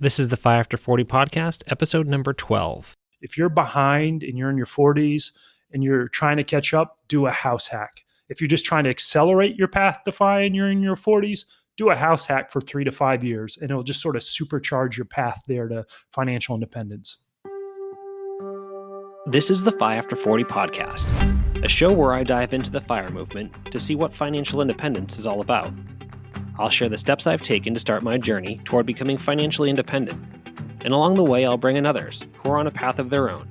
This is the 5 After 40 podcast, episode number 12. If you're behind and you're in your 40s and you're trying to catch up, do a house hack. If you're just trying to accelerate your path to FI and you're in your 40s, do a house hack for 3 to 5 years, and it'll just sort of supercharge your path there to financial independence. This is the 5 After 40 podcast, a show where I dive into the FIRE movement to see what financial independence is all about. I'll share the steps I've taken to start my journey toward becoming financially independent, and along the way I'll bring in others who are on a path of their own.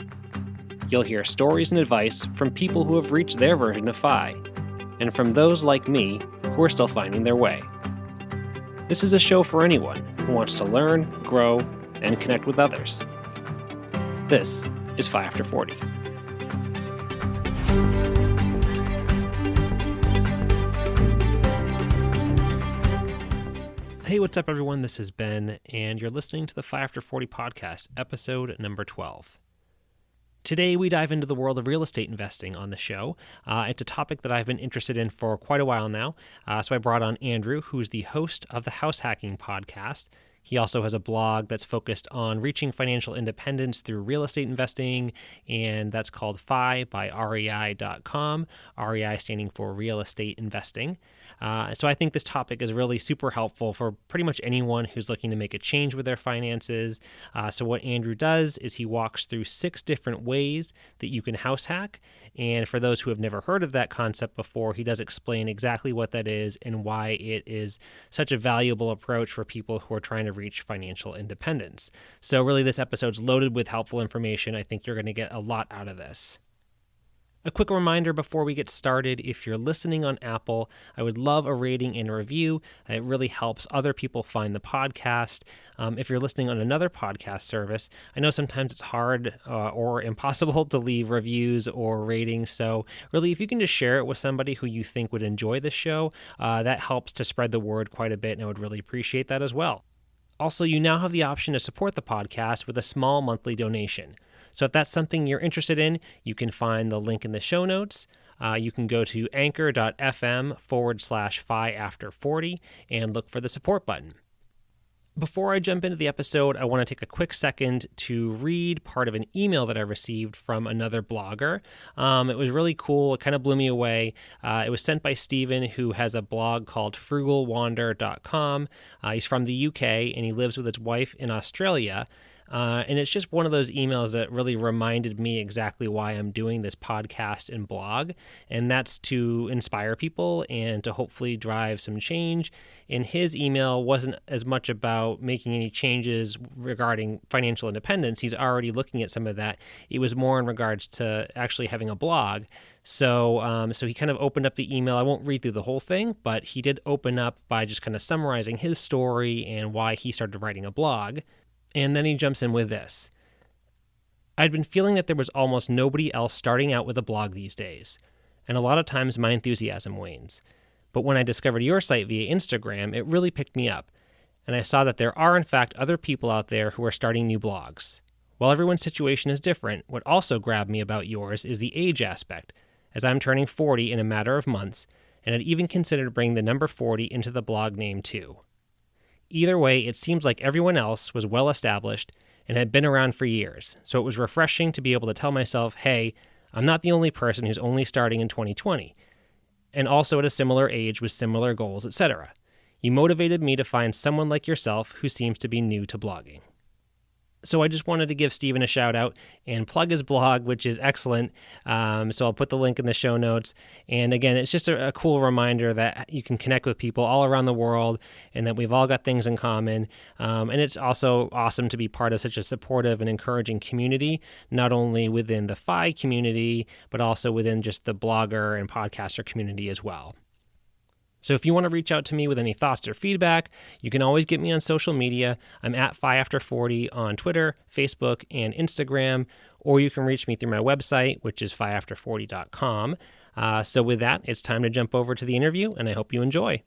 You'll hear stories and advice from people who have reached their version of FI, and from those like me who are still finding their way. This is a show for anyone who wants to learn, grow, and connect with others. This is 5 After 40. Hey, what's up, everyone? This is Ben, and you're listening to the 5 After 40 podcast, episode number 12. Today, we dive into the world of real estate investing on the show. It's a topic that I've been interested in for quite a while now, so I brought on Andrew, who's the host of the House Hacking podcast. He also has a blog that's focused on reaching financial independence through real estate investing, and that's called FI by REI.com, REI standing for Real Estate Investing. So I think this topic is really super helpful for pretty much anyone who's looking to make a change with their finances. So what Andrew does is he walks through 6 different ways that you can house hack. And for those who have never heard of that concept before, he does explain exactly what that is and why it is such a valuable approach for people who are trying to reach financial independence. So really, this episode's loaded with helpful information. I think you're going to get a lot out of this. A quick reminder before we get started, if you're listening on Apple, I would love a rating and a review. It really helps other people find the podcast. If you're listening on another podcast service, I know sometimes it's hard or impossible to leave reviews or ratings. So really, if you can just share it with somebody who you think would enjoy the show, that helps to spread the word quite a bit, and I would really appreciate that as well. Also, you now have the option to support the podcast with a small monthly donation. So if that's something you're interested in, you can find the link in the show notes. You can go to anchor.fm/FI After 40 and look for the support button. Before I jump into the episode, I want to take a quick second to read part of an email that I received from another blogger. It was really cool. It kind of blew me away. It was sent by Steven, who has a blog called frugalwander.com. He's from the UK, and he lives with his wife in Australia. And it's just one of those emails that really reminded me exactly why I'm doing this podcast and blog, and that's to inspire people and to hopefully drive some change. And his email wasn't as much about making any changes regarding financial independence. He's already looking at some of that. It was more in regards to actually having a blog. So he kind of opened up the email. I won't read through the whole thing, but he did open up by just kind of summarizing his story and why he started writing a blog. And then he jumps in with this. I'd been feeling that there was almost nobody else starting out with a blog these days, and a lot of times my enthusiasm wanes. But when I discovered your site via Instagram, it really picked me up, and I saw that there are in fact other people out there who are starting new blogs. While everyone's situation is different, what also grabbed me about yours is the age aspect, as I'm turning 40 in a matter of months, and I'd even considered bringing the number 40 into the blog name too. Either way, it seems like everyone else was well established and had been around for years, so it was refreshing to be able to tell myself, hey, I'm not the only person who's only starting in 2020, and also at a similar age with similar goals, etc. You motivated me to find someone like yourself who seems to be new to blogging. So I just wanted to give Steven a shout out and plug his blog, which is excellent. So I'll put the link in the show notes. And again, it's just a cool reminder that you can connect with people all around the world and that we've all got things in common. And it's also awesome to be part of such a supportive and encouraging community, not only within the FI community, but also within just the blogger and podcaster community as well. So if you want to reach out to me with any thoughts or feedback, you can always get me on social media. I'm at FI After 40 on Twitter, Facebook, and Instagram, or you can reach me through my website, which is fiafter40.com. So with that, it's time to jump over to the interview, and I hope you enjoy.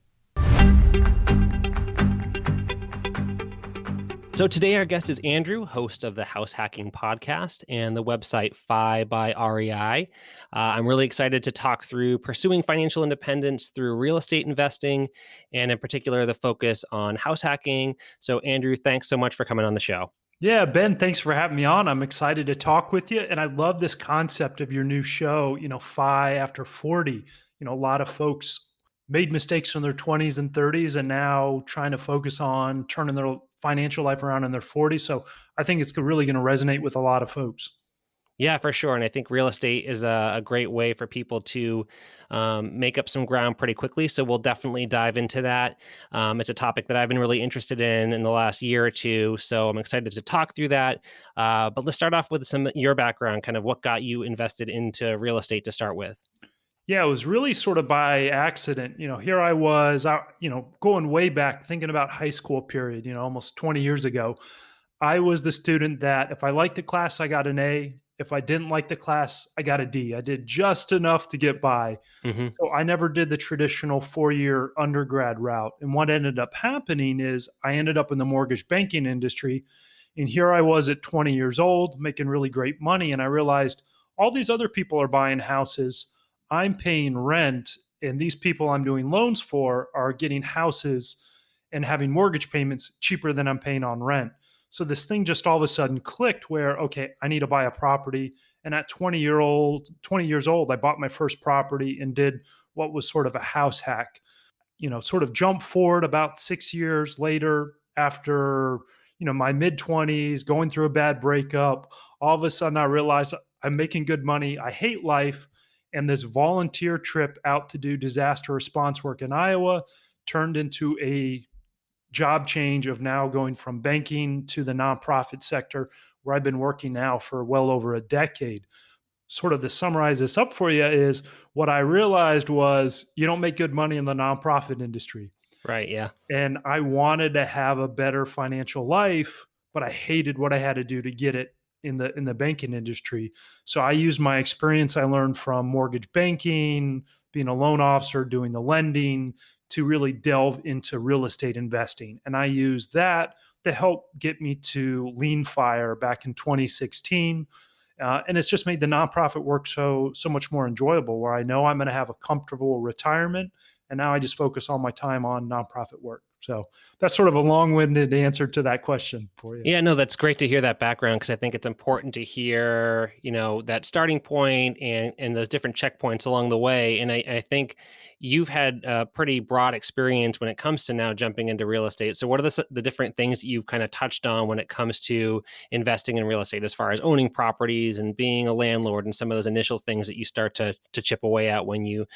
So today our guest is Andrew, host of the House Hacking Podcast and the website Fi by REI. I'm really excited to talk through pursuing financial independence through real estate investing, and in particular, the focus on house hacking. So, Andrew, thanks so much for coming on the show. Yeah, Ben, thanks for having me on. I'm excited to talk with you. And I love this concept of your new show, FI after 40. A lot of folks made mistakes in their 20s and 30s and now trying to focus on turning their financial life around in their 40s. So I think it's really going to resonate with a lot of folks. Yeah, for sure. And I think real estate is a great way for people to make up some ground pretty quickly. So we'll definitely dive into that. It's a topic that I've been really interested in the last year or two. So I'm excited to talk through that. But let's start off with some of your background, kind of what got you invested into real estate to start with. Yeah, it was really sort of by accident. Here I was, going way back, thinking about high school period, almost 20 years ago. I was the student that if I liked the class, I got an A. If I didn't like the class, I got a D. I did just enough to get by. Hmm. So I never did the traditional 4-year undergrad route. And what ended up happening is I ended up in the mortgage banking industry. And here I was at 20 years old, making really great money. And I realized all these other people are buying houses. I'm paying rent. And these people I'm doing loans for are getting houses and having mortgage payments cheaper than I'm paying on rent. So this thing just all of a sudden clicked where, okay, I need to buy a property. And at 20 years old, I bought my first property and did what was sort of a house hack. Sort of jump forward about 6 years later after, my mid 20s, going through a bad breakup. All of a sudden, I realized I'm making good money. I hate life. And this volunteer trip out to do disaster response work in Iowa turned into a job change of now going from banking to the nonprofit sector, where I've been working now for well over a decade. Sort of to summarize this up for you is what I realized was you don't make good money in the nonprofit industry. Right. Yeah. And I wanted to have a better financial life, but I hated what I had to do to get it in the banking industry. So I used my experience I learned from mortgage banking, being a loan officer, doing the lending, to really delve into real estate investing. And I used that to help get me to Lean Fire back in 2016. And it's just made the nonprofit work so much more enjoyable, where I know I'm going to have a comfortable retirement, and now I just focus all my time on nonprofit work. So that's sort of a long-winded answer to that question for you. Yeah, no, that's great to hear that background because I think it's important to hear, that starting point and those different checkpoints along the way. And I think you've had a pretty broad experience when it comes to now jumping into real estate. So, what are the different things that you've kind of touched on when it comes to investing in real estate, as far as owning properties and being a landlord, and some of those initial things that you start to chip away at when you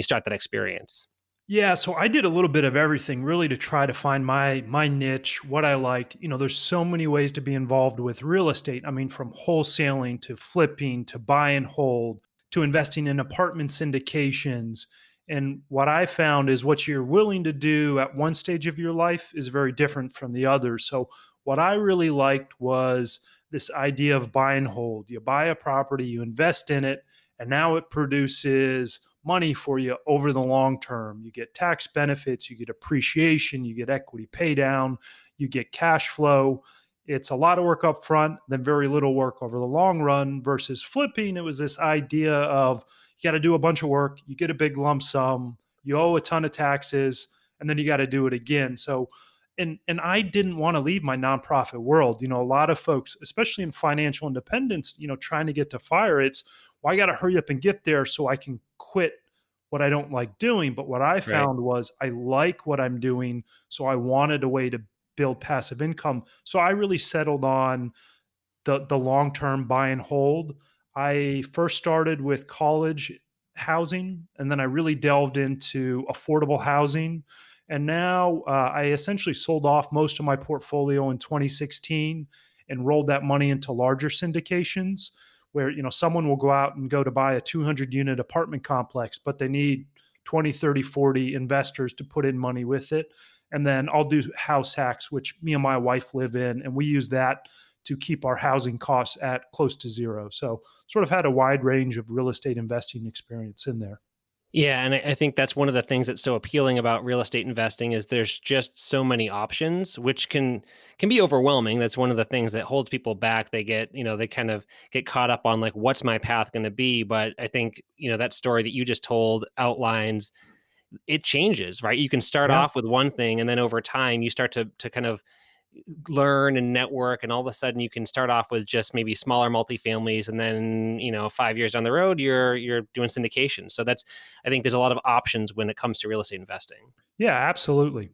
start that experience? Yeah, so I did a little bit of everything really to try to find my niche, what I liked. There's so many ways to be involved with real estate. I mean, from wholesaling to flipping to buy and hold to investing in apartment syndications. And what I found is what you're willing to do at one stage of your life is very different from the other. So what I really liked was this idea of buy and hold. You buy a property, you invest in it, and now it produces money for you over the long term. You get tax benefits, you get appreciation, you get equity pay down, you get cash flow. It's a lot of work up front, then very little work over the long run. Versus flipping, it was this idea of you got to do a bunch of work, you get a big lump sum, you owe a ton of taxes, and then you got to do it again. So and I didn't want to leave my nonprofit world. A lot of folks, especially in financial independence, trying to get to fire, it's, well, I got to hurry up and get there so I can quit what I don't like doing. But what I Right. found was I like what I'm doing. So I wanted a way to build passive income. So I really settled on the long-term buy and hold. I first started with college housing, and then I really delved into affordable housing. And now I essentially sold off most of my portfolio in 2016 and rolled that money into larger syndications, where someone will go out and go to buy a 200 unit apartment complex, but they need 20, 30, 40 investors to put in money with it. And then I'll do house hacks, which me and my wife live in, and we use that to keep our housing costs at close to zero. So sort of had a wide range of real estate investing experience in there. Yeah, and I think that's one of the things that's so appealing about real estate investing is there's just so many options, which can be overwhelming. That's one of the things that holds people back. They get, they kind of get caught up on like, what's my path going to be? But I think, that story that you just told outlines it changes, right? You can start Yeah. off with one thing, and then over time you start to kind of learn and network, and all of a sudden you can start off with just maybe smaller multifamilies, and then 5 years down the road you're doing syndication. So that's, I think there's a lot of options when it comes to real estate investing. Yeah, absolutely.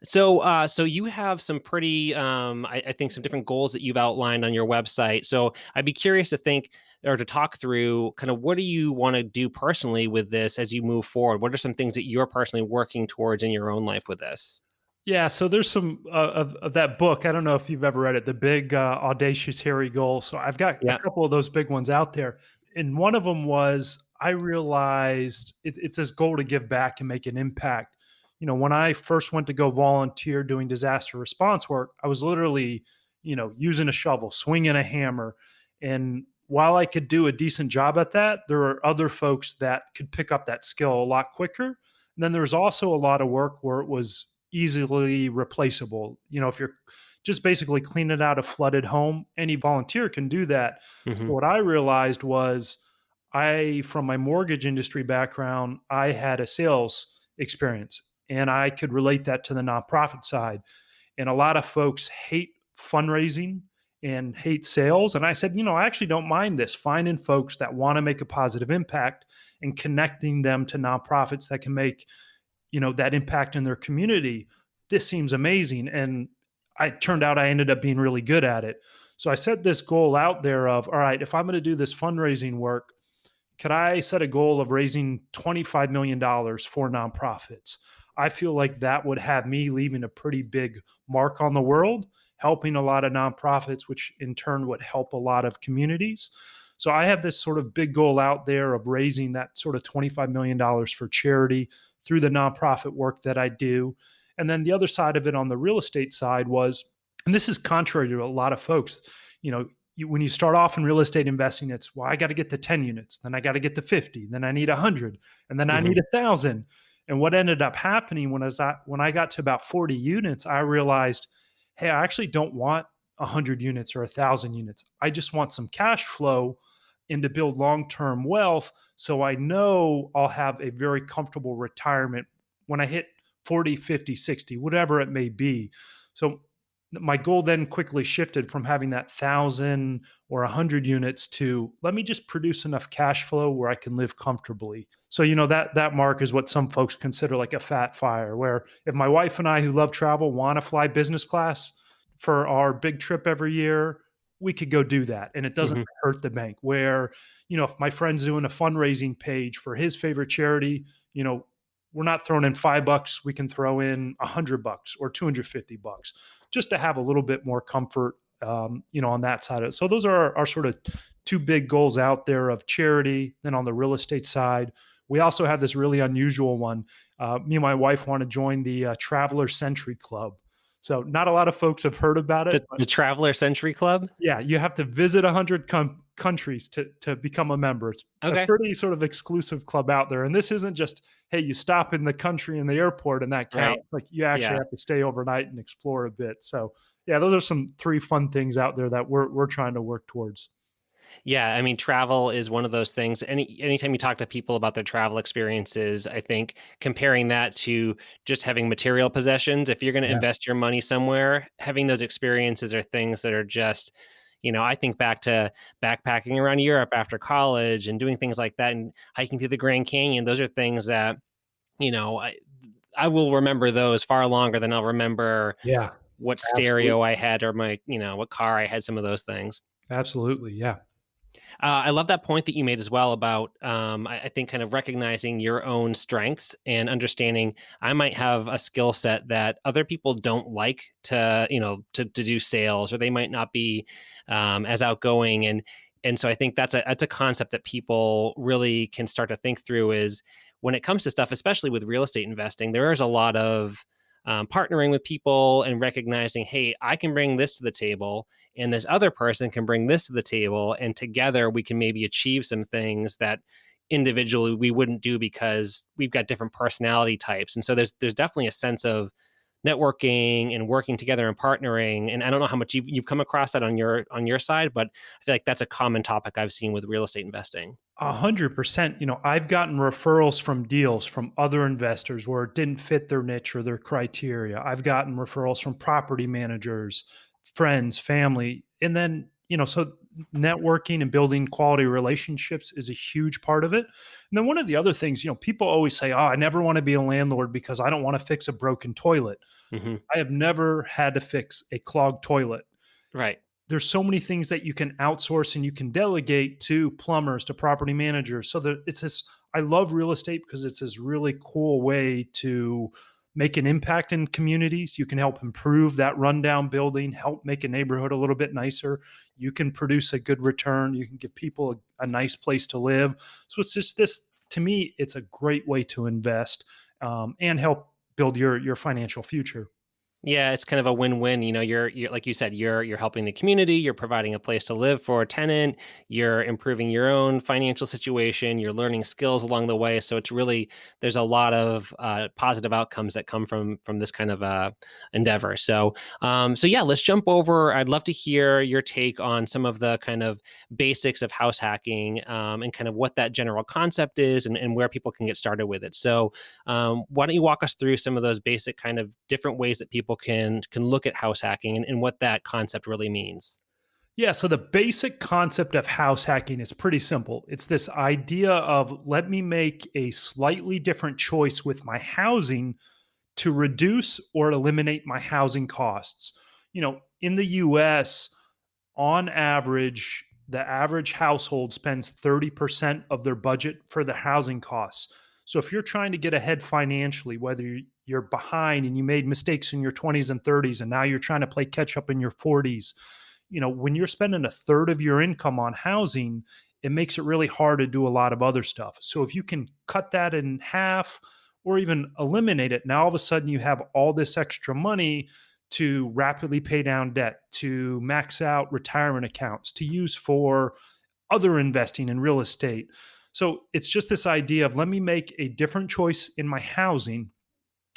So you have some pretty I think some different goals that you've outlined on your website. So I'd be curious to think or to talk through kind of what do you want to do personally with this as you move forward. What are some things that you're personally working towards in your own life with this? Yeah, so there's some of that book. I don't know if you've ever read it, The Big Audacious Hairy Goal. So I've got a Yeah. couple of those big ones out there, and one of them was I realized it's this goal to give back and make an impact. When I first went to go volunteer doing disaster response work, I was literally, using a shovel, swinging a hammer, and while I could do a decent job at that, there are other folks that could pick up that skill a lot quicker. And then there was also a lot of work where it was easily replaceable. If you're just basically cleaning out a flooded home, any volunteer can do that. Hmm. So what I realized was from my mortgage industry background, I had a sales experience and I could relate that to the nonprofit side. And a lot of folks hate fundraising and hate sales. And I said, I actually don't mind this, finding folks that want to make a positive impact and connecting them to nonprofits that can make that impact in their community. This seems amazing. And I turned out I ended up being really good at it. So I set this goal out there of, all right, if I'm going to do this fundraising work, could I set a goal of raising $25 million dollars for nonprofits? I feel like that would have me leaving a pretty big mark on the world, helping a lot of nonprofits, which in turn would help a lot of communities. So I have this sort of big goal out there of raising that sort of $25 million dollars for charity through the nonprofit work that I do. And then the other side of it on the real estate side was, and this is contrary to a lot of folks, when you start off in real estate investing, it's, well, I got to get to 10 units, then I got to get to 50, then I need 100, and then I Hmm. need 1,000. And what ended up happening when I got to about 40 units, I realized, hey, I actually don't want 100 units or 1,000 units. I just want some cash flow and to build long-term wealth, so I know I'll have a very comfortable retirement when I hit 40, 50, 60, whatever it may be. So my goal then quickly shifted from having that 1,000 or 100 units to, let me just produce enough cash flow where I can live comfortably. So that mark is what some folks consider like a fat fire, where if my wife and I who love travel want to fly business class for our big trip every year, we could go do that and it doesn't Hmm. hurt the bank. Where, if my friend's doing a fundraising page for his favorite charity, you know we're not throwing in $5, we can throw in $100 or $250 just to have a little bit more comfort, on that side of it. So those are our sort of two big goals out there of charity. Then on the real estate side, we also have this really unusual one. Me and my wife want to join the Traveler Century Club. So not a lot of folks have heard about it, but The Traveler Century Club. yeah, you have to visit 100 countries to become a member. It's a Okay. pretty sort of exclusive club out there. And this isn't just, hey, you stop in the country in the airport and that Right. counts. Like you actually Yeah. have to stay overnight and explore a bit. So yeah, those are some three fun things out there that we're trying to work towards. Yeah, I mean, travel is one of those things. Anytime you talk to people about their travel experiences, I think comparing that to just having material possessions, if you're going to Yeah. invest your money somewhere, having those experiences are things that are just, I think back to backpacking around Europe after college and doing things like that and hiking through the Grand Canyon. Those are things that, you know, I I will remember those far longer than I'll remember Yeah. what stereo Absolutely. I had or what car I had, some of those things. Absolutely. Yeah. I love that point that you made as well about, I think, kind of recognizing your own strengths and understanding I might have a skill set that other people don't like to do sales, or they might not be as outgoing. And so I think that's a concept that people really can start to think through is when it comes to stuff, especially with real estate investing, there is a lot of partnering with people and recognizing, hey, I can bring this to the table and this other person can bring this to the table, and together we can maybe achieve some things that individually we wouldn't do because we've got different personality types. And so there's definitely a sense of networking and working together and partnering. And I don't know how much you've come across that on your side, but I feel like that's a common topic I've seen with real estate investing. 100%. I've gotten referrals from deals from other investors where it didn't fit their niche or their criteria. I've gotten referrals from property managers, friends, family. And then, so networking and building quality relationships is a huge part of it. And then one of the other things, people always say, oh, I never want to be a landlord because I don't want to fix a broken toilet. Hmm. I have never had to fix a clogged toilet. Right. There's so many things that you can outsource and you can delegate to plumbers, to property managers. So that it's this, I love real estate because it's this really cool way to make an impact in communities. You can help improve that rundown building, help make a neighborhood a little bit nicer. You can produce a good return. You can give people a nice place to live. So it's just this, to me, it's a great way to invest and help build your financial future. Yeah, it's kind of a win-win. You're like you said, you're helping the community, you're providing a place to live for a tenant, you're improving your own financial situation, you're learning skills along the way. So it's really there's a lot of positive outcomes that come from this kind of endeavor. So yeah, let's jump over. I'd love to hear your take on some of the kind of basics of house hacking, and kind of what that general concept is, and where people can get started with it. So why don't you walk us through some of those basic kind of different ways that people can look at house hacking, and what that concept really means? Yeah, so the basic concept of house hacking is pretty simple. It's this idea of let me make a slightly different choice with my housing to reduce or eliminate my housing costs. In the US, on average, the average household spends 30% of their budget for the housing costs. So if you're trying to get ahead financially, whether you're behind and you made mistakes in your 20s and 30s, and now you're trying to play catch up in your 40s, when you're spending a third of your income on housing, it makes it really hard to do a lot of other stuff. So if you can cut that in half or even eliminate it, now all of a sudden you have all this extra money to rapidly pay down debt, to max out retirement accounts, to use for other investing in real estate. So it's just this idea of let me make a different choice in my housing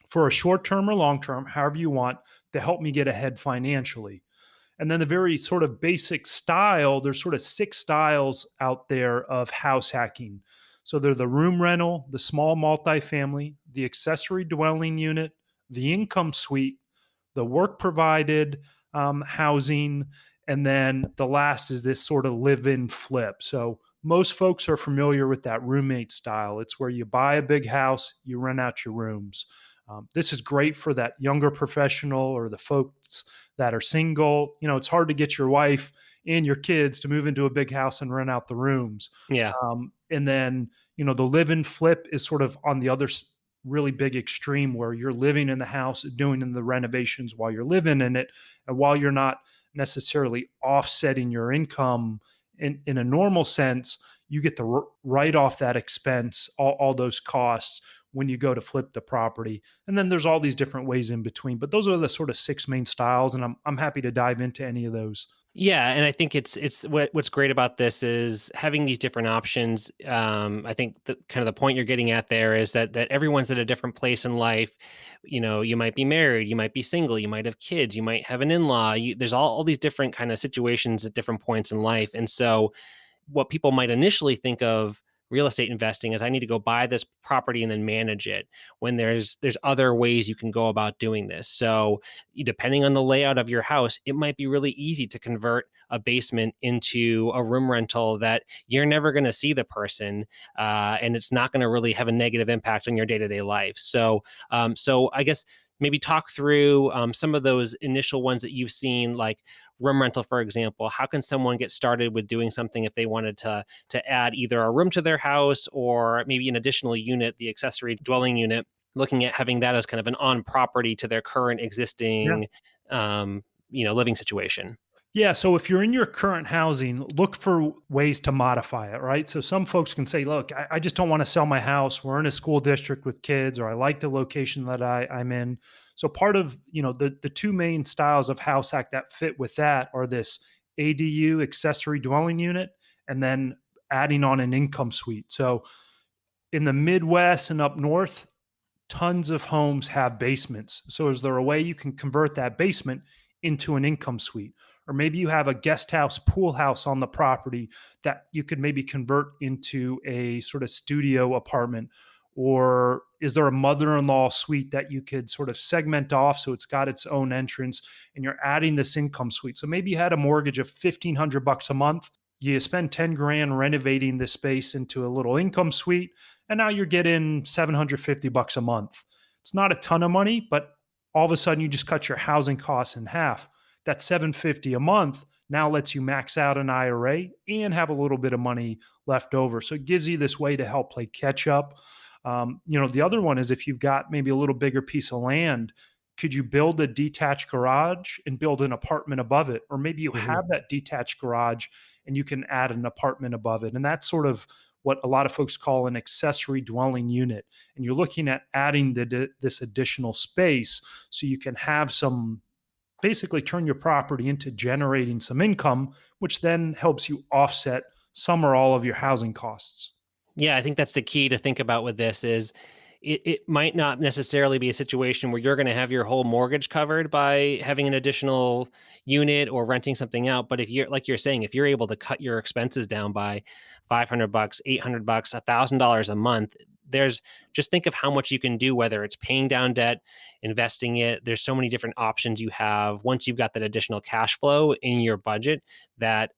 for a short term or long term, however you want, to help me get ahead financially. And then the very sort of basic style, there's sort of 6 styles out there of house hacking. So they're the room rental, the small multifamily, the accessory dwelling unit, the income suite, the work provided housing, and then the last is this sort of live in flip. So most folks are familiar with that roommate style. It's where you buy a big house, you rent out your rooms. This is great for that younger professional or the folks that are single. It's hard to get your wife and your kids to move into a big house and rent out the rooms. Yeah. And then, the live and flip is sort of on the other really big extreme where you're living in the house, doing the renovations while you're living in it. And while you're not necessarily offsetting your income in a normal sense, you get to write off that expense, all those costs when you go to flip the property. And then there's all these different ways in between. But those are the sort of 6 main styles. And I'm happy to dive into any of those. Yeah, and I think it's what's great about this is having these different options. I think the kind of the point you're getting at there is that everyone's at a different place in life. You might be married, you might be single, you might have kids, you might have an in-law. There's all these different kind of situations at different points in life, and so what people might initially think of real estate investing is I need to go buy this property and then manage it, when there's other ways you can go about doing this. So depending on the layout of your house, it might be really easy to convert a basement into a room rental that you're never going to see the person, and it's not going to really have a negative impact on your day-to-day life. So I guess maybe talk through some of those initial ones that you've seen, like room rental, for example. How can someone get started with doing something if they wanted to add either a room to their house or maybe an additional unit, the accessory dwelling unit, looking at having that as kind of an on property to their current Yeah. existing living situation? Yeah. So if you're in your current housing, look for ways to modify it, right? So some folks can say, look, I just don't want to sell my house. We're in a school district with kids, or I like the location that I'm in. So part of, the 2 main styles of house hack that fit with that are this ADU, accessory dwelling unit, and then adding on an income suite. So in the Midwest and up north, tons of homes have basements. So is there a way you can convert that basement into an income suite? Or maybe you have a guest house, pool house on the property that you could maybe convert into a sort of studio apartment. Or is there a mother-in-law suite that you could sort of segment off so it's got its own entrance and you're adding this income suite? So maybe you had a mortgage of $1,500 a month. You spend 10 grand renovating this space into a little income suite, and now you're getting $750 a month. It's not a ton of money, but all of a sudden you just cut your housing costs in half. That $750 a month now lets you max out an IRA and have a little bit of money left over. So it gives you this way to help play catch up. The other one is if you've got maybe a little bigger piece of land, could you build a detached garage and build an apartment above it? Or maybe you Mhm. have that detached garage and you can add an apartment above it. And that's sort of what a lot of folks call an accessory dwelling unit. And you're looking at adding this additional space so you can have some, basically turn your property into generating some income, which then helps you offset some or all of your housing costs. Yeah, I think that's the key to think about with this is it might not necessarily be a situation where you're going to have your whole mortgage covered by having an additional unit or renting something out. But if you're like you're saying, if you're able to cut your expenses down by $500, $800, $1,000 a month, there's just think of how much you can do, whether it's paying down debt, investing it. There's so many different options you have once you've got that additional cash flow in your budget that,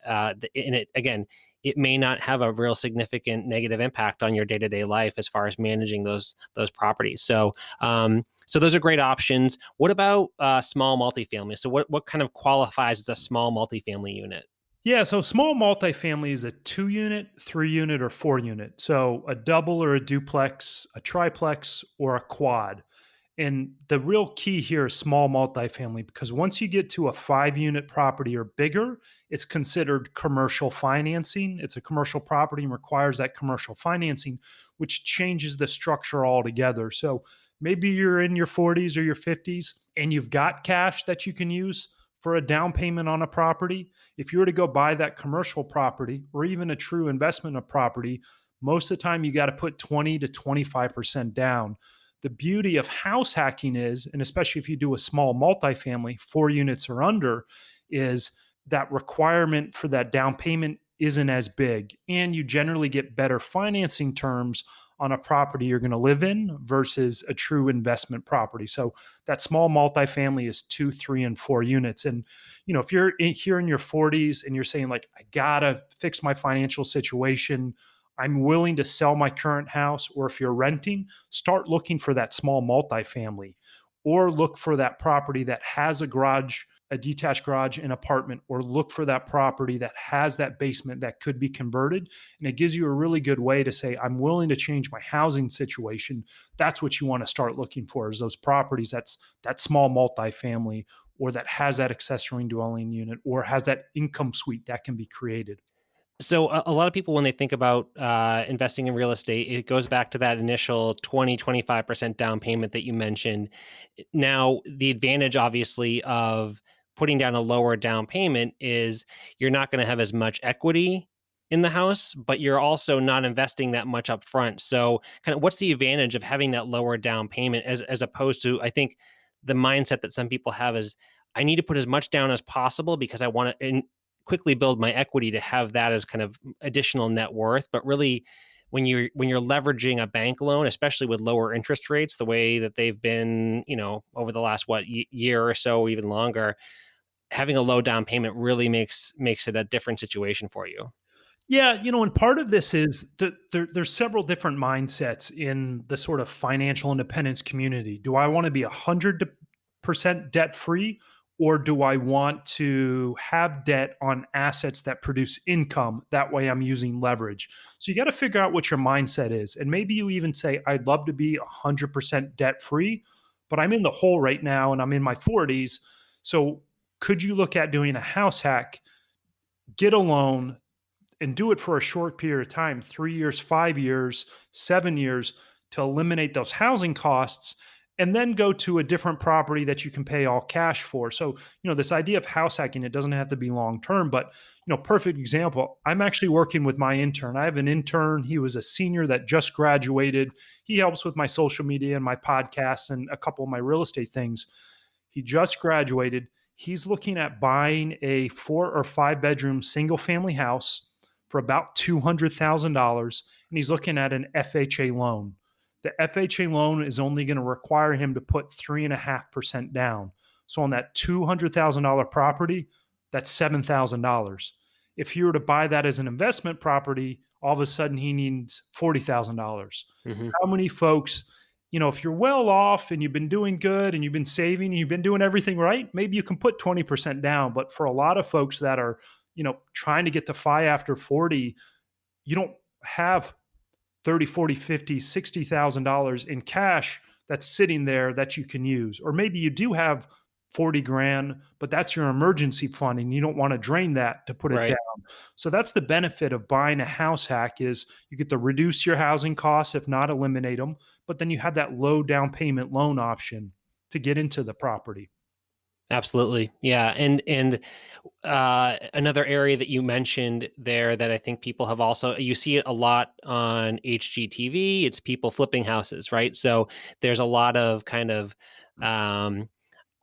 in it again, it may not have a real significant negative impact on your day-to-day life as far as managing those properties. So those are great options. What about small multifamily? So what kind of qualifies as a small multifamily unit? Yeah, so small multifamily is a 2 unit, 3 unit, or 4 unit. So a double or a duplex, a triplex, or a quad. And the real key here is small multifamily because once you get to a 5 unit property or bigger, it's considered commercial financing. It's a commercial property and requires that commercial financing, which changes the structure altogether. So maybe you're in your 40s or your 50s and you've got cash that you can use for a down payment on a property. If you were to go buy that commercial property or even a true investment of property, most of the time you got to put 20 to 25% down. The beauty of house hacking is, and especially if you do a small multifamily, 4 units or under, is that requirement for that down payment isn't as big. And you generally get better financing terms on a property you're going to live in versus a true investment property. So that small multifamily is 2, 3, and 4 units. And, if you're here in your 40s and you're saying, like, I got to fix my financial situation, I'm willing to sell my current house, or if you're renting, start looking for that small multifamily or look for that property that has a garage, a detached garage and apartment, or look for that property that has that basement that could be converted. And it gives you a really good way to say, I'm willing to change my housing situation. That's what you want to start looking for, is those properties that's that small multifamily or that has that accessory dwelling unit or has that income suite that can be created. So a lot of people, when they think about investing in real estate, it goes back to that initial 20-25% down payment that you mentioned. Now, the advantage, obviously, of putting down a lower down payment is you're not going to have as much equity in the house, but you're also not investing that much up front. So kind of what's the advantage of having that lower down payment as opposed to, I think, the mindset that some people have is I need to put as much down as possible because I want to quickly build my equity to have that as kind of additional net worth. But really, when you're leveraging a bank loan, especially with lower interest rates, the way that they've been, over the last year or so, even longer, having a low down payment really makes it a different situation for you. Yeah, and part of this is that there's several different mindsets in the sort of financial independence community. Do I want to be 100% debt free, or do I want to have debt on assets that produce income? That way, I'm using leverage. So you got to figure out what your mindset is, and maybe you even say, "I'd love to be 100% debt free, but I'm in the hole right now, and I'm in my 40s." So could you look at doing a house hack? Get a loan and do it for a short period of time, 3 years, 5 years, 7 years, to eliminate those housing costs. and then go to a different property that you can pay all cash for. So, this idea of house hacking, it doesn't have to be long term, but, perfect example. I'm actually working with my intern. I have an intern. He was a senior that just graduated. He helps with my social media and my podcast and a couple of my real estate things. He just graduated. He's looking at buying a 4 or 5 bedroom single family house for about $200,000. And he's looking at an FHA loan. The FHA loan is only going to require him to put 3.5% down. So on that $200,000 property, that's $7,000. If he were to buy that as an investment property, all of a sudden he needs $40,000. Hmm. How many folks, if you're well off and you've been doing good and you've been saving and you've been doing everything right, maybe you can put 20% down. But for a lot of folks that are, trying to get to FI after 40, you don't have 30, 40, 50, $60,000 in cash that's sitting there that you can use. Or maybe you do have 40 grand, but that's your emergency fund and you don't want to drain that to put it Right. down. So that's the benefit of buying a house hack is you get to reduce your housing costs, if not eliminate them, but then you have that low down payment loan option to get into the property. Absolutely. Yeah. And another area that you mentioned there that I think people have also, you see it a lot on HGTV, it's people flipping houses, right? So there's a lot of kind of,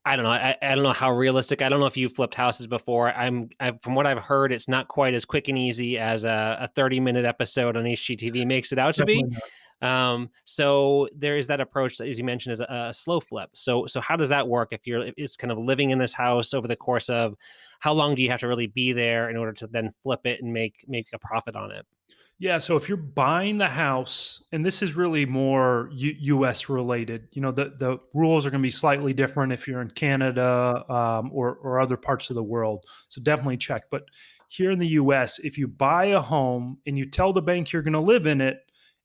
I don't know. I don't know how realistic. I don't know if you've flipped houses before. From what I've heard, it's not quite as quick and easy as a 30-minute episode on HGTV makes it out to be. Definitely not. So there is that approach that, as you mentioned, is a slow flip. So how does that work? If it's kind of living in this house over the course of how long do you have to really be there in order to then flip it and make a profit on it? Yeah, so if you're buying the house, and this is really more U.S. related, the rules are going to be slightly different if you're in Canada or other parts of the world. So definitely check. But here in the U.S., if you buy a home and you tell the bank you're going to live in it,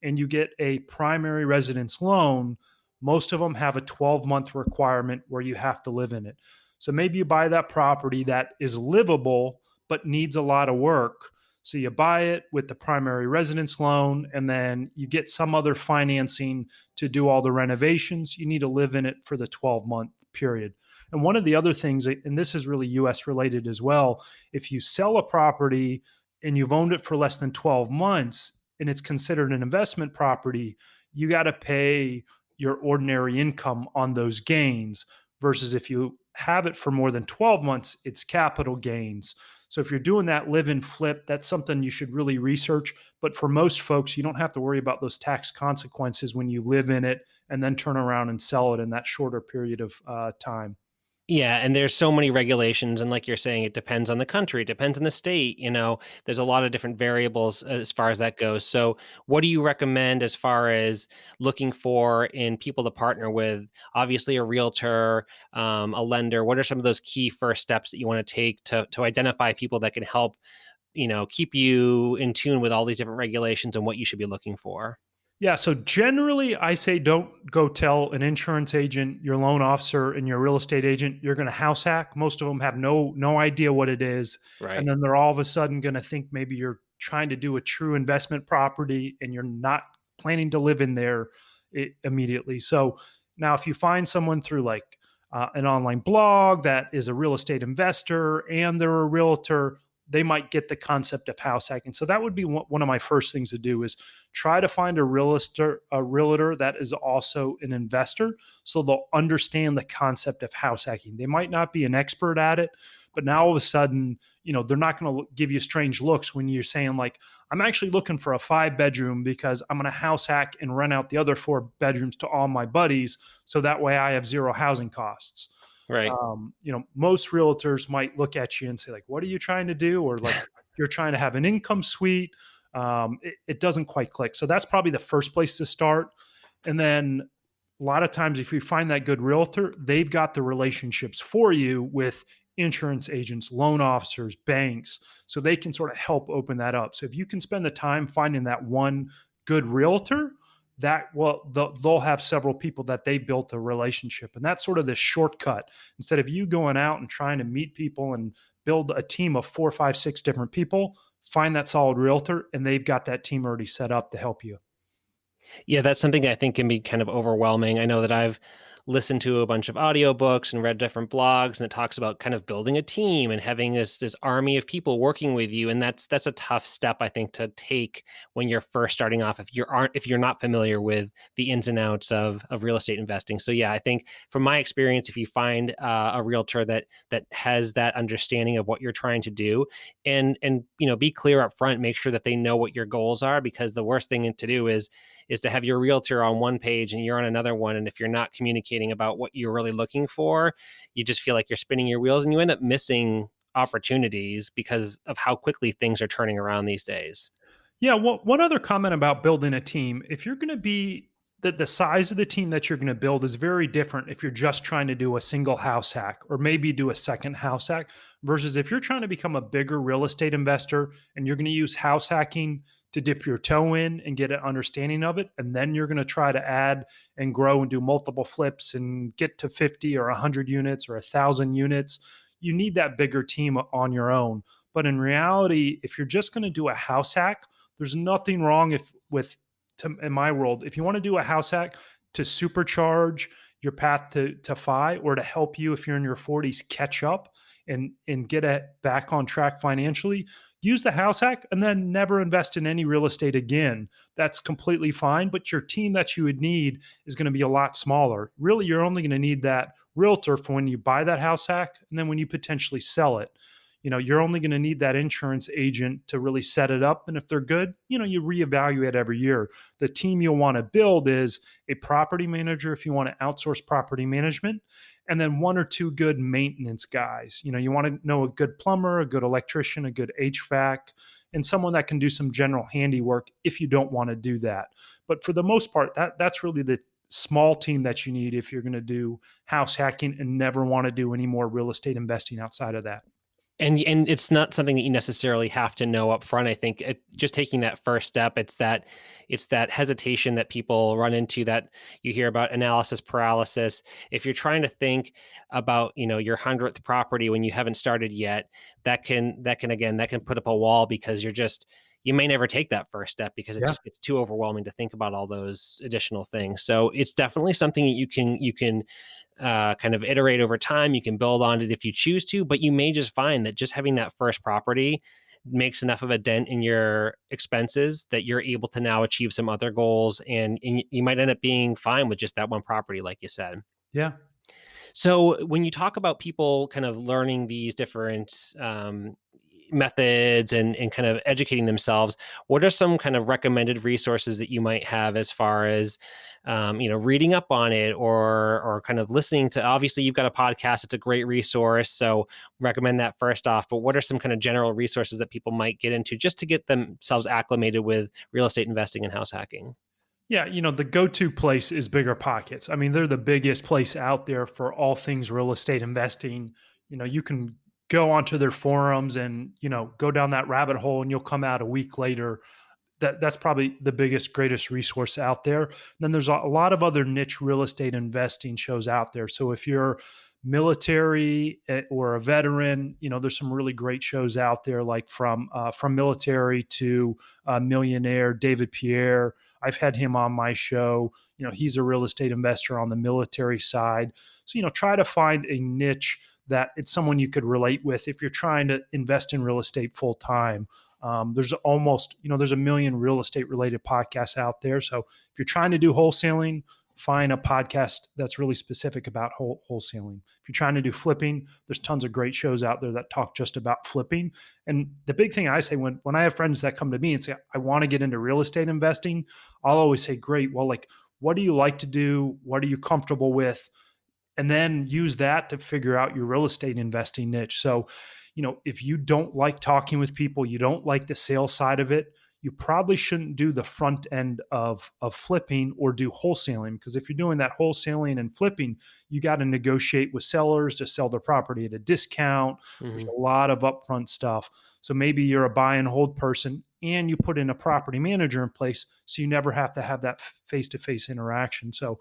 and you get a primary residence loan, most of them have a 12-month requirement where you have to live in it. So maybe you buy that property that is livable but needs a lot of work, so you buy it with the primary residence loan, and then you get some other financing to do all the renovations. You need to live in it for the 12-month period. And one of the other things, and this is really US related as well, if you sell a property and you've owned it for less than 12 months and it's considered an investment property, you got to pay your ordinary income on those gains. Versus if you have it for more than 12 months, it's capital gains. So if you're doing that live and flip, that's something you should really research. But for most folks, you don't have to worry about those tax consequences when you live in it and then turn around and sell it in that shorter period of time. Yeah, and there's so many regulations, and like you're saying, it depends on the country, it depends on the state. There's a lot of different variables as far as that goes. So, what do you recommend as far as looking for in people to partner with? Obviously, a realtor, a lender. What are some of those key first steps that you want to take to identify people that can help, keep you in tune with all these different regulations and what you should be looking for? Yeah. So generally, I say don't go tell an insurance agent, your loan officer, and your real estate agent you're going to house hack. Most of them have no idea what it is, and Right. then they're all of a sudden going to think maybe you're trying to do a true investment property, and you're not planning to live in there immediately. So now, if you find someone through like an online blog that is a real estate investor and they're a realtor, they might get the concept of house hacking. So that would be one of my first things to do is try to find a realtor that is also an investor, so they'll understand the concept of house hacking. They might not be an expert at it, but now all of a sudden, they're not going to give you strange looks when you're saying like, I'm actually looking for a 5 bedroom because I'm going to house hack and rent out the other 4 bedrooms to all my buddies. So that way I have zero housing costs. Right. Most realtors might look at you and say like, what are you trying to do? Or like, you're trying to have an income suite. It doesn't quite click. So that's probably the first place to start. And then a lot of times, if you find that good realtor, they've got the relationships for you with insurance agents, loan officers, banks, so they can sort of help open that up. So if you can spend the time finding that one good realtor, they'll have several people that they built a relationship, and that's sort of the shortcut. Instead of you going out and trying to meet people and build a team of 4, 5, 6 different people, find that solid realtor, and they've got that team already set up to help you. Yeah, that's something I think can be kind of overwhelming. I know that I've listened to a bunch of audiobooks and read different blogs, and it talks about kind of building a team and having this army of people working with you. And that's a tough step, I think, to take when you're first starting off if you're not familiar with the ins and outs of real estate investing. So yeah, I think from my experience, if you find a realtor that has that understanding of what you're trying to do, and be clear up front, make sure that they know what your goals are, because the worst thing to do is to have your realtor on one page and you're on another one, and if you're not communicating about what you're really looking for, you just feel like you're spinning your wheels and you end up missing opportunities because of how quickly things are turning around these days. Yeah. One other comment about building a team. If you're going to be the size of the team that you're going to build is very different if you're just trying to do a single house hack or maybe do a second house hack versus if you're trying to become a bigger real estate investor and you're going to use house hacking to dip your toe in and get an understanding of it. And then you're going to try to add and grow and do multiple flips and get to 50 or 100 units or 1,000 units. You need that bigger team on your own. But in reality, if you're just going to do a house hack, there's nothing wrong in my world, if you want to do a house hack to supercharge your path to FI or to help you if you're in your 40s catch up and get it back on track financially, use the house hack and then never invest in any real estate again. That's completely fine, but your team that you would need is going to be a lot smaller. Really, you're only going to need that realtor for when you buy that house hack and then when you potentially sell it. You're only going to need that insurance agent to really set it up. And if they're good, you reevaluate every year. The team you'll want to build is a property manager if you want to outsource property management, and then one or two good maintenance guys. You want to know a good plumber, a good electrician, a good HVAC, and someone that can do some general handiwork if you don't want to do that. But for the most part, that's really the small team that you need if you're going to do house hacking and never want to do any more real estate investing outside of that. And it's not something that you necessarily have to know up front. I think just taking that first step, it's that hesitation that people run into, that you hear about, analysis paralysis. If you're trying to think about your 100th property when you haven't started yet, that can put up a wall, because you may never take that first step because it Yeah. just gets too overwhelming to think about all those additional things. So it's definitely something that you can kind of iterate over time. You can build on it if you choose to, but you may just find that just having that first property makes enough of a dent in your expenses that you're able to now achieve some other goals, and you might end up being fine with just that one property, like you said. Yeah. So when you talk about people kind of learning these different methods and kind of educating themselves, what are some kind of recommended resources that you might have as far as reading up on it, or kind of listening to? Obviously, you've got a podcast; it's a great resource, so recommend that first off. But what are some kind of general resources that people might get into just to get themselves acclimated with real estate investing and house hacking? Yeah, the go-to place is Bigger Pockets. I mean, they're the biggest place out there for all things real estate investing. You can go onto their forums and, go down that rabbit hole and you'll come out a week later. That's probably the biggest, greatest resource out there. And then there's a lot of other niche real estate investing shows out there. So if you're military or a veteran, there's some really great shows out there, like from military to millionaire David Pierre. I've had him on my show. He's a real estate investor on the military side. So try to find a niche that it's someone you could relate with if you're trying to invest in real estate full time. There's a million real estate related podcasts out there. So if you're trying to do wholesaling, find a podcast that's really specific about wholesaling. If you're trying to do flipping, there's tons of great shows out there that talk just about flipping. And the big thing I say when I have friends that come to me and say, I want to get into real estate investing, I'll always say, great. Well, like, what do you like to do? What are you comfortable with? And then use that to figure out your real estate investing niche. So, if you don't like talking with people, you don't like the sales side of it, you probably shouldn't do the front end of flipping or do wholesaling. Because if you're doing that wholesaling and flipping, you got to negotiate with sellers to sell their property at a discount. There's Mhm. a lot of upfront stuff. So maybe you're a buy and hold person and you put in a property manager in place so you never have to have that face-to-face interaction. So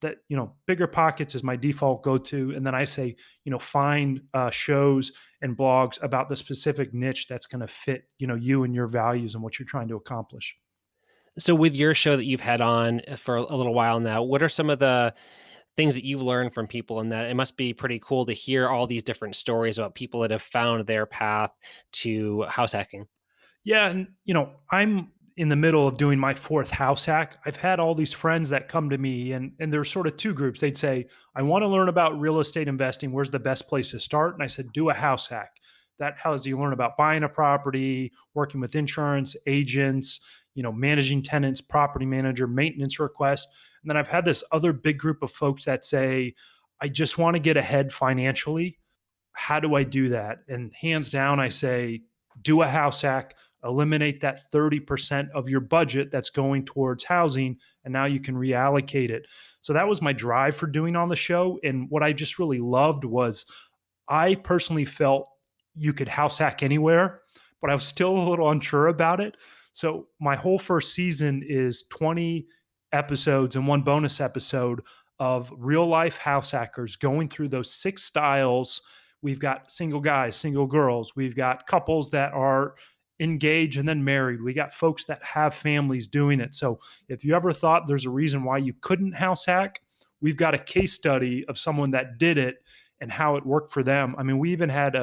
that, Bigger Pockets is my default go-to. And then I say, find shows and blogs about the specific niche that's going to fit, you and your values and what you're trying to accomplish. So with your show that you've had on for a little while now, what are some of the things that you've learned from people, and that it must be pretty cool to hear all these different stories about people that have found their path to house hacking. Yeah, and I'm in the middle of doing my fourth house hack. I've had all these friends that come to me, and there's sort of two groups. They'd say, "I want to learn about real estate investing. Where's the best place to start?" And I said, "Do a house hack. That helps you learn about buying a property, working with insurance agents, managing tenants, property manager, maintenance requests." And then I've had this other big group of folks that say, "I just want to get ahead financially. How do I do that?" And hands down, I say, do a house hack, eliminate that 30% of your budget that's going towards housing, and now you can reallocate it. So that was my drive for doing on the show. And what I just really loved was I personally felt you could house hack anywhere, but I was still a little unsure about it. So my whole first season is 20 episodes and one bonus episode of real life house hackers going through those six styles. We've got single guys, single girls. We've got couples that are engaged and then married. We got folks that have families doing it. So if you ever thought there's a reason why you couldn't house hack, we've got a case study of someone that did it and how it worked for them. I mean, we even had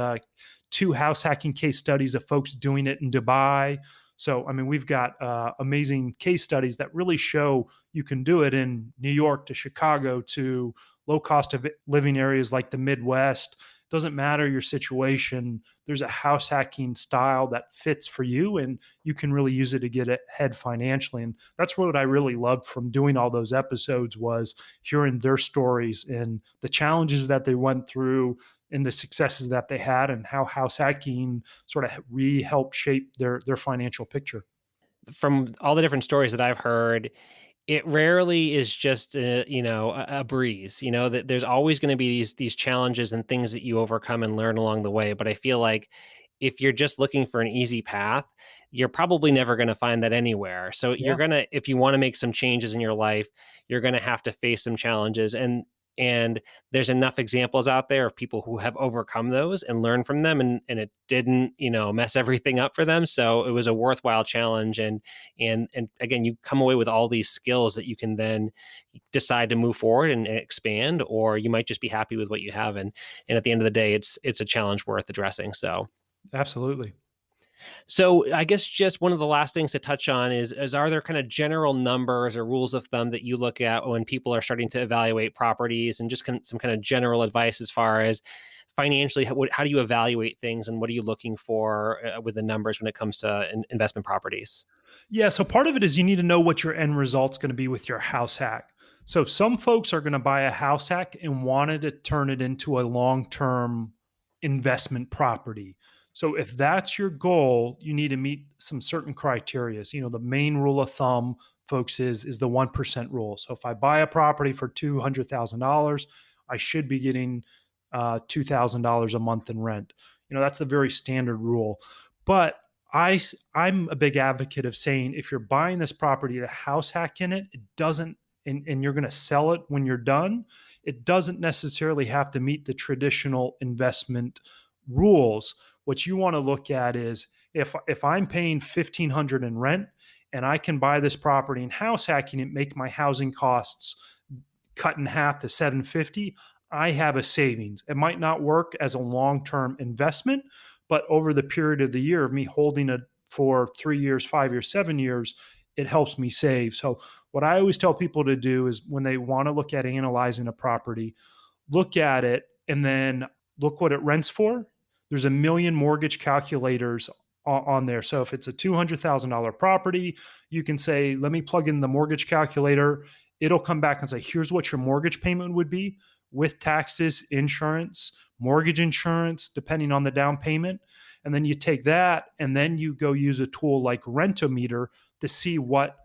two house hacking case studies of folks doing it in Dubai. So, I mean, we've got amazing case studies that really show you can do it in New York to Chicago to low cost of living areas like the Midwest. Doesn't matter your situation. There's a house hacking style that fits for you, and you can really use it to get ahead financially. And that's what I really loved from doing all those episodes was hearing their stories and the challenges that they went through and the successes that they had and how house hacking sort of helped shape their financial picture. From all the different stories that I've heard, it rarely is just a breeze. That there's always going to be these challenges and things that you overcome and learn along the way. But I feel like if you're just looking for an easy path, you're probably never going to find that anywhere. So Yeah. if you want to make some changes in your life, you're going to have to face some challenges, and there's enough examples out there of people who have overcome those and learned from them, and it didn't mess everything up for them. So it was a worthwhile challenge, and again, you come away with all these skills that you can then decide to move forward and expand, or you might just be happy with what you have, and at the end of the day, it's a challenge worth addressing. Absolutely. So I guess just one of the last things to touch on is are there kind of general numbers or rules of thumb that you look at when people are starting to evaluate properties, and just some kind of general advice as far as financially, how do you evaluate things, and what are you looking for with the numbers when it comes to investment properties? Yeah. So part of it is you need to know what your end result's going to be with your house hack. So some folks are going to buy a house hack and wanted to turn it into a long term investment property. So if that's your goal, you need to meet some certain criteria. So, the main rule of thumb, folks, is the 1% rule. So if I buy a property for $200,000, I should be getting $2,000 a month in rent. That's a very standard rule. But I'm a big advocate of saying if you're buying this property to house hack in it, it doesn't, and you're going to sell it when you're done, it doesn't necessarily have to meet the traditional investment rules. What you want to look at is if I'm paying $1,500 in rent and I can buy this property and house hacking it, make my housing costs cut in half to 750, I have a savings. It might not work as a long-term investment, but over the period of the year of me holding it for 3 years, 5 years, 7 years, it helps me save. So what I always tell people to do is when they want to look at analyzing a property, look at it and then look what it rents for. There's a million mortgage calculators on there. So if it's a $200,000 property, you can say, let me plug in the mortgage calculator. It'll come back and say, here's what your mortgage payment would be with taxes, insurance, mortgage insurance, depending on the down payment. And then you take that and then you go use a tool like Rentometer to see what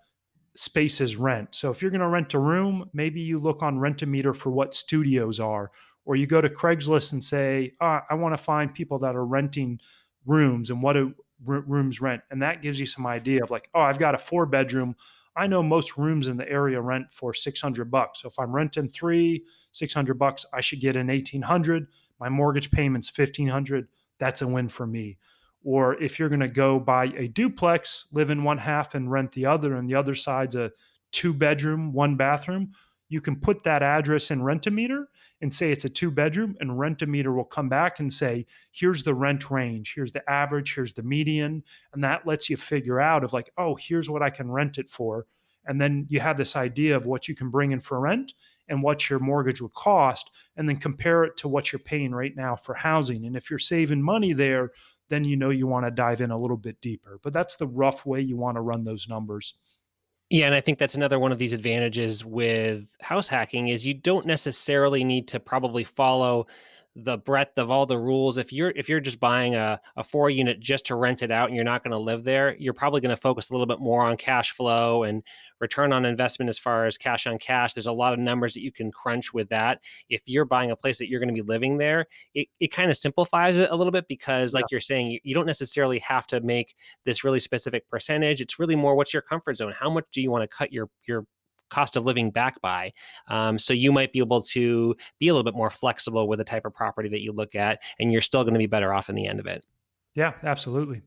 spaces rent. So if you're going to rent a room, maybe you look on Rentometer for what studios are, or you go to Craigslist and say, I want to find people that are renting rooms and what do rooms rent. And that gives you some idea of like, oh, I've got a 4 bedroom. I know most rooms in the area rent for $600. So if I'm renting three, $600, I should get an 1,800. My mortgage payment's 1,500. That's a win for me. Or if you're going to go buy a duplex, live in one half and rent the other, and the other side's a 2 bedroom, 1 bathroom, you can put that address in Rent-A-Meter and say it's a 2-bedroom, and Rent-A-Meter will come back and say, here's the rent range, here's the average, here's the median. And that lets you figure out of like, oh, here's what I can rent it for. And then you have this idea of what you can bring in for rent and what your mortgage would cost, and then compare it to what you're paying right now for housing. And if you're saving money there, then you want to dive in a little bit deeper. But that's the rough way you want to run those numbers. Yeah, and I think that's another one of these advantages with house hacking is you don't necessarily need to probably follow the breadth of all the rules. If you're just buying a 4 unit just to rent it out and you're not going to live there, you're probably going to focus a little bit more on cash flow and return on investment as far as cash on cash. There's a lot of numbers that you can crunch with that. If you're buying a place that you're going to be living there, it kind of simplifies it a little bit because, Yeah. like you're saying, you don't necessarily have to make this really specific percentage. It's really more what's your comfort zone. How much do you want to cut your cost of living back by? So you might be able to be a little bit more flexible with the type of property that you look at, and you're still going to be better off in the end of it. Yeah, absolutely.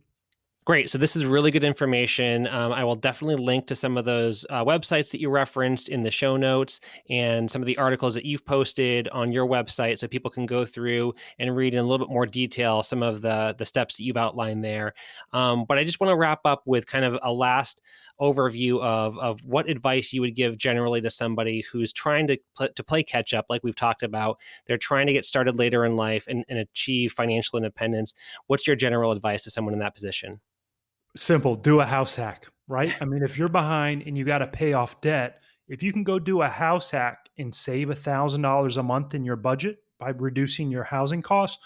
Great. So this is really good information. I will definitely link to some of those websites that you referenced in the show notes and some of the articles that you've posted on your website, so people can go through and read in a little bit more detail some of the steps that you've outlined there. But I just want to wrap up with kind of a last overview of what advice you would give generally to somebody who's trying to play catch up, like we've talked about. They're trying to get started later in life and achieve financial independence. What's your general advice to someone in that position? Simple, do a house hack, right? I mean, if you're behind and you got to pay off debt, if you can go do a house hack and save $1,000 a month in your budget by reducing your housing costs,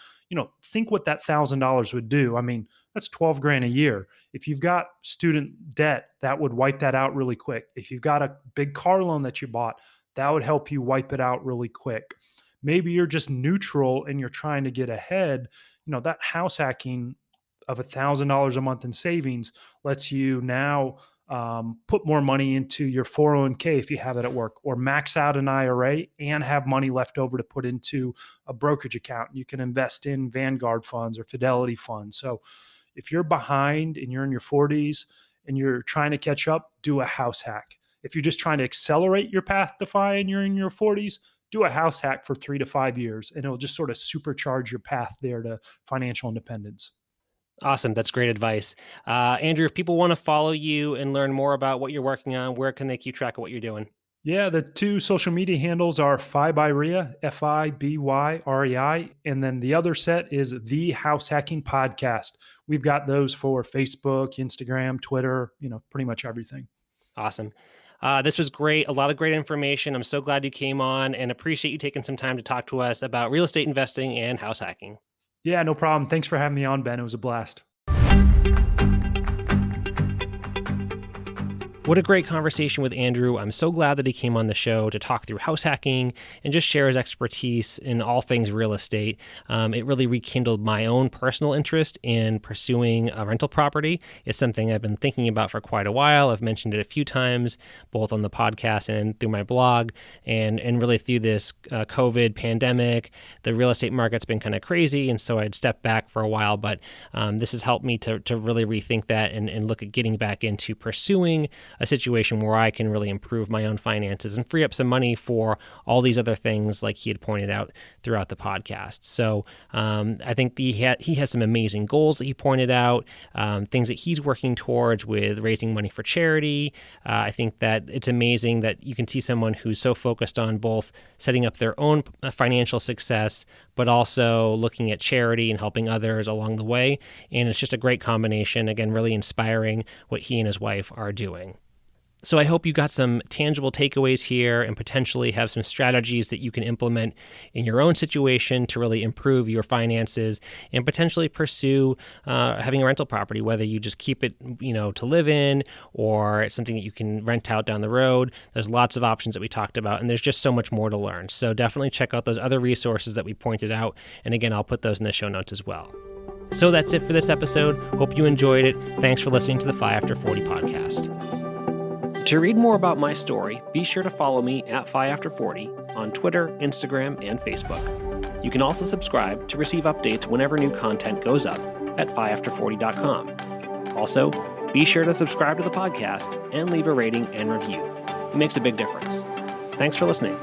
think what that $1,000 would do. I mean, that's 12 grand a year. If you've got student debt, that would wipe that out really quick. If you've got a big car loan that you bought, that would help you wipe it out really quick. Maybe you're just neutral and you're trying to get ahead. That house hacking of $1,000 a month in savings lets you now put more money into your 401k if you have it at work, or max out an IRA and have money left over to put into a brokerage account. You can invest in Vanguard funds or Fidelity funds. So if you're behind and you're in your 40s and you're trying to catch up, do a house hack. If you're just trying to accelerate your path to FI and you're in your 40s, do a house hack for 3 to 5 years, and it'll just sort of supercharge your path there to financial independence. Awesome. That's great advice. Andrew, if people want to follow you and learn more about what you're working on, where can they keep track of what you're doing? Yeah, the two social media handles are Fibrei, Fibrei, and then the other set is the House Hacking Podcast. We've got those for Facebook, Instagram, Twitter, pretty much everything. Awesome. This was great. A lot of great information. I'm so glad you came on and appreciate you taking some time to talk to us about real estate investing and house hacking. Yeah, no problem. Thanks for having me on, Ben. It was a blast. What a great conversation with Andrew. I'm so glad that he came on the show to talk through house hacking and just share his expertise in all things real estate. It really rekindled my own personal interest in pursuing a rental property. It's something I've been thinking about for quite a while. I've mentioned it a few times, both on the podcast and through my blog. And really through this COVID pandemic, the real estate market's been kind of crazy. And so I'd stepped back for a while. But this has helped me to really rethink that and look at getting back into pursuing a situation where I can really improve my own finances and free up some money for all these other things, like he had pointed out throughout the podcast. So I think he has some amazing goals that he pointed out, things that he's working towards with raising money for charity. I think that it's amazing that you can see someone who's so focused on both setting up their own financial success, but also looking at charity and helping others along the way. And it's just a great combination. Again, really inspiring what he and his wife are doing. So I hope you got some tangible takeaways here and potentially have some strategies that you can implement in your own situation to really improve your finances and potentially pursue having a rental property, whether you just keep it, to live in, or it's something that you can rent out down the road. There's lots of options that we talked about, and there's just so much more to learn. So definitely check out those other resources that we pointed out. And again, I'll put those in the show notes as well. So that's it for this episode. Hope you enjoyed it. Thanks for listening to the FI After 40 podcast. To read more about my story, be sure to follow me at FI After 40 on Twitter, Instagram, and Facebook. You can also subscribe to receive updates whenever new content goes up at fiafter40.com. Also, be sure to subscribe to the podcast and leave a rating and review. It makes a big difference. Thanks for listening.